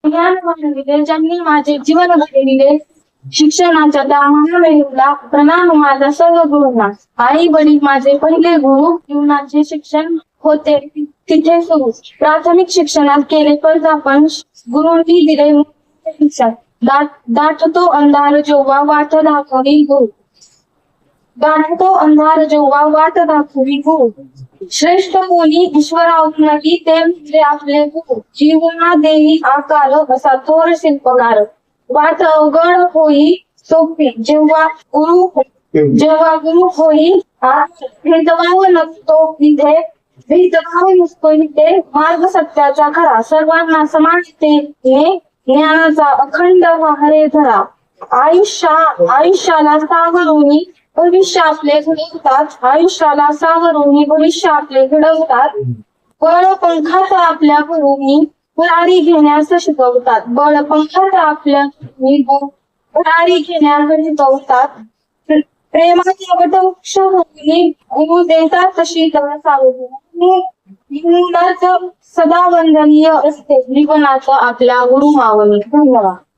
ज्ञान बनविले ज्यांनी माझे जीवन घडविले. शिक्षणाच्या त्या महामेरूला प्रणाम माझा सर्व गुरुंना. आई वडील माझे पहिले गुरु. जीवनाचे शिक्षण होते तिथे सुरू. प्राथमिक शिक्षणात केले पदार्पण. गुरुंनी दिले शिक्षण. दाटतो अंधार जेव्हा वाट दाखवी गुरु. गाठतो अंधार जेव्हा वाट दाखवी गुरु. श्रेष्ठ कोणी ईश्वराउन्नती ते म्हणजे आपले गुरु. जीवना देई आकार असा थोर शिल्पकार. वाट अवघड होई सोपी जेव्हा गुरु होई. भेदभाव नसतो इथे मार्ग सत्याचा खरा. सर्वांना समानतेने ज्ञानाचा अखंड वाहरे धरा. आयुष्याला सावरूनी भविष्य आपले घडवतात. आयुष्याला सावरूनी भविष्य आपले घडवतात. बळ पंखात आपल्या गुरुनी भरारी घेण्यास शिकवतात. बळ पंखात आपल्या भरारी घेण्यास शिकवतात. प्रेमाचे वटवृक्ष होऊन गुरु देतात तशी दळ सावरून. गुरुनाच सदा वंदनीय असते जीवनाचं आपल्या गुरु मावली. धन्यवाद.